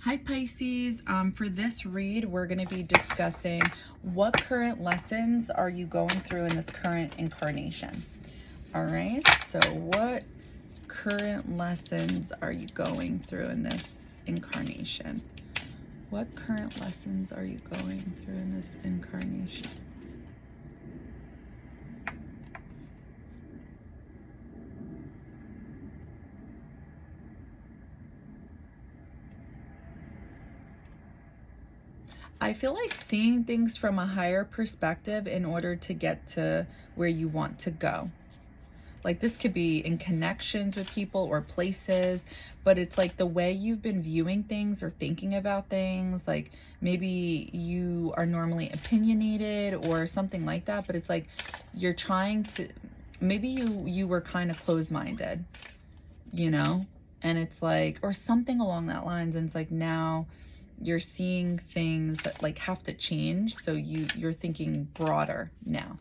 Hi Pisces, for this read, we're going to be discussing what current lessons are you going through in this current incarnation. All right, so what current lessons are you going through in this incarnation? What current lessons are you going through in this incarnation? I feel like seeing things from a higher perspective in order to get to where you want to go. Like this could be in connections with people or places, but it's like the way you've been viewing things or thinking about things. Like maybe you are normally opinionated or something like that, but it's like you're trying to, maybe you were kind of closed-minded, you know? And it's like, or something along that lines. And it's like now you're seeing things that like have to change. So you're thinking broader now.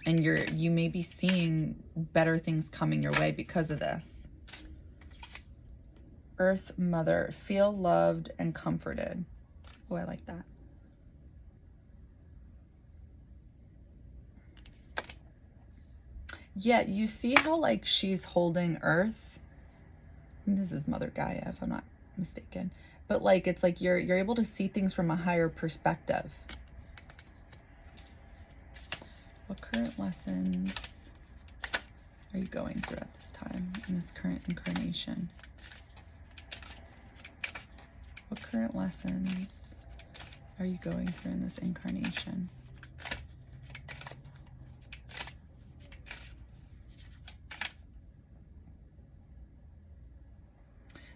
And you may be seeing better things coming your way because of this. Earth Mother, feel loved and comforted. Oh, I like that. Yeah, you see how like she's holding Earth? This is Mother Gaia, if I'm not mistaken. But like it's like you're able to see things from a higher perspective. What current lessons are you going through at this time in this current incarnation? What current lessons are you going through in this incarnation?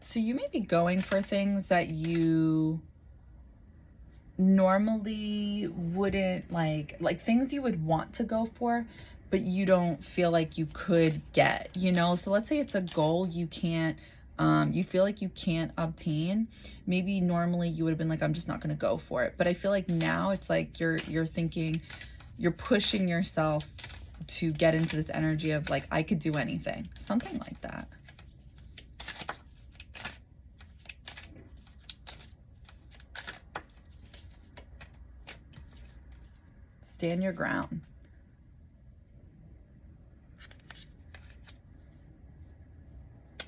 So you may be going for things that you normally wouldn't like things you would want to go for, but you don't feel like you could get, you know? So let's say it's a goal you can't, you feel like you can't obtain. Maybe normally you would have been like, I'm just not going to go for it. But I feel like now it's like you're thinking, you're pushing yourself to get into this energy of like, I could do anything, something like that. Stand your ground.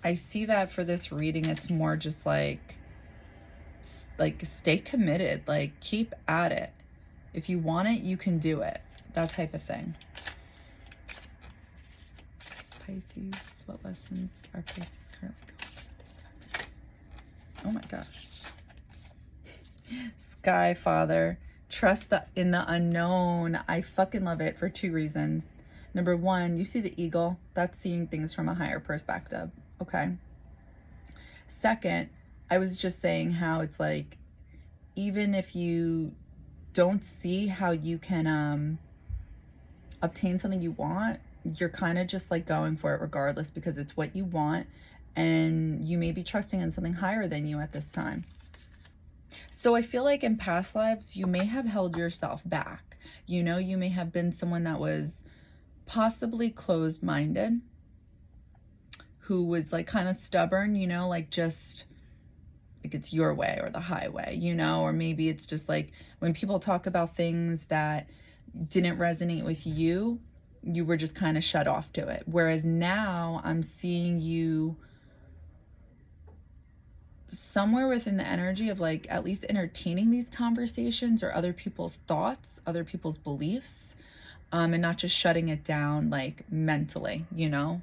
I see that for this reading, it's more just like stay committed, like keep at it. If you want it, you can do it. That type of thing. Pisces, what lessons are Pisces currently going through at this time? Oh my gosh. Sky Father, trust in the unknown. I fucking love it for two reasons. Number one, you see the eagle. That's seeing things from a higher perspective. Okay. Second, I was just saying how it's like, even if you don't see how you can obtain something you want, you're kind of just like going for it regardless because it's what you want and you may be trusting in something higher than you at this time. So I feel like in past lives, you may have held yourself back. You know, you may have been someone that was possibly closed-minded, who was like kind of stubborn, you know, like just like it's your way or the highway, you know, or maybe it's just like when people talk about things that didn't resonate with you, you were just kind of shut off to it. Whereas now I'm seeing you somewhere within the energy of like at least entertaining these conversations or other people's thoughts, other people's beliefs, and not just shutting it down like mentally, you know.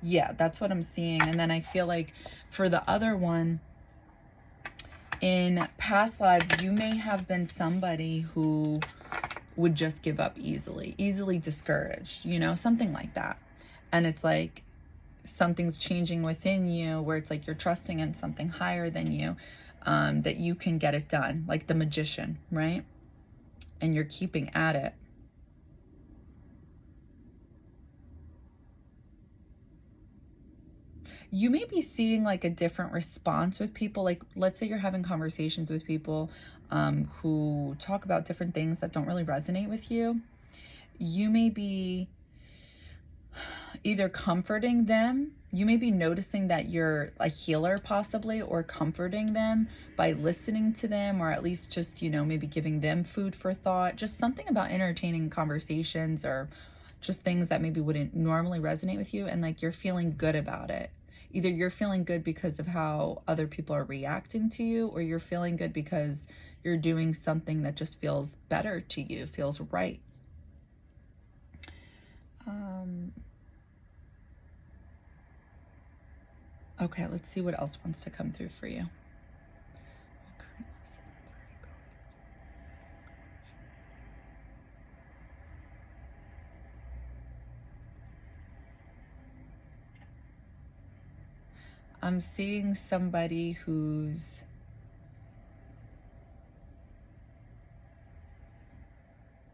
Yeah, that's what I'm seeing. And then I feel like for the other one, in past lives, you may have been somebody who would just give up easily discouraged, you know, something like that. And it's like something's changing within you where it's like you're trusting in something higher than you, that you can get it done, like the magician, right? And you're keeping at it. You may be seeing like a different response with people. Like, let's say you're having conversations with people who talk about different things that don't really resonate with you. You may be either comforting them. You may be noticing that you're a healer possibly, or comforting them by listening to them, or at least just, you know, maybe giving them food for thought. Just something about entertaining conversations, or just things that maybe wouldn't normally resonate with you, and like you're feeling good about it. Either you're feeling good because of how other people are reacting to you, or you're feeling good because you're doing something that just feels better to you, feels right. Okay, let's see what else wants to come through for you. I'm seeing somebody who's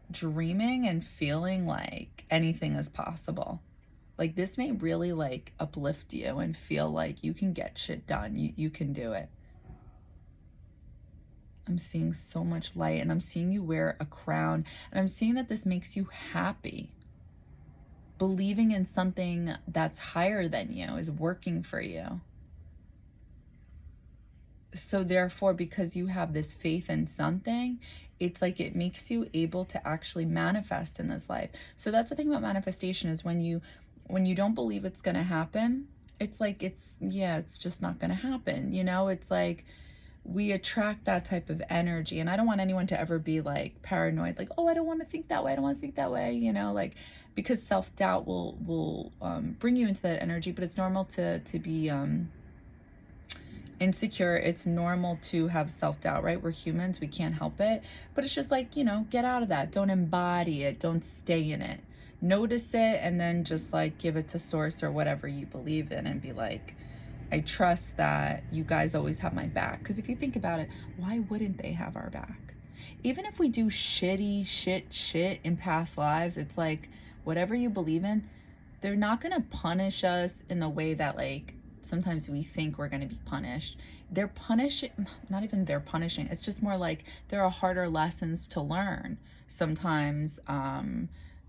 dreaming and feeling like anything is possible. Like this may really like uplift you and feel like you can get shit done. You can do it. I'm seeing so much light, and I'm seeing you wear a crown, and I'm seeing that this makes you happy. Believing in something that's higher than you is working for you. So therefore, because you have this faith in something, it's like it makes you able to actually manifest in this life. So that's the thing about manifestation, is when you don't believe it's going to happen, it's like it's just not going to happen. You know, it's like we attract that type of energy. And I don't want anyone to ever be like paranoid, like, oh, I don't want to think that way, I don't want to think that way, you know, like, because self-doubt will bring you into that energy. But it's normal to be insecure. It's normal to have self-doubt, right? We're humans, we can't help it. But it's just like, you know, get out of that. Don't embody it. Don't stay in it. Notice it, and then just like give it to source or whatever you believe in, and be like, I trust that you guys always have my back. Because if you think about it, why wouldn't they have our back? Even if we do shitty shit in past lives, it's like, whatever you believe in, they're not going to punish us in the way that like sometimes we think we're going to be punished. They're punishing, not even they're punishing. It's just more like there are harder lessons to learn sometimes,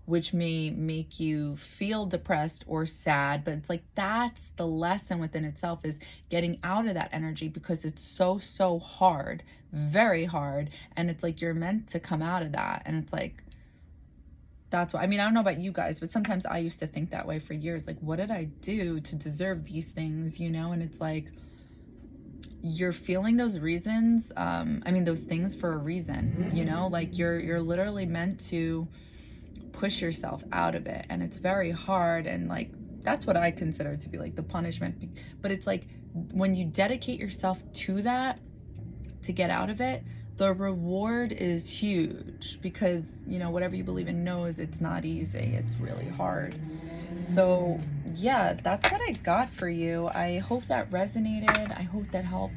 which may make you feel depressed or sad. But it's like, that's the lesson within itself, is getting out of that energy, because it's so hard, very hard. And it's like, you're meant to come out of that. And it's like, that's why, I mean, I don't know about you guys, but sometimes I used to think that way for years. Like, what did I do to deserve these things, you know? And it's like, you're feeling those reasons, those things for a reason, you know? Like, you're literally meant to push yourself out of it. And it's very hard. And like, that's what I consider to be like the punishment. But it's like, when you dedicate yourself to that, to get out of it, the reward is huge, because, you know, whatever you believe in knows it's not easy. It's really hard. So yeah, that's what I got for you. I hope that resonated. I hope that helped.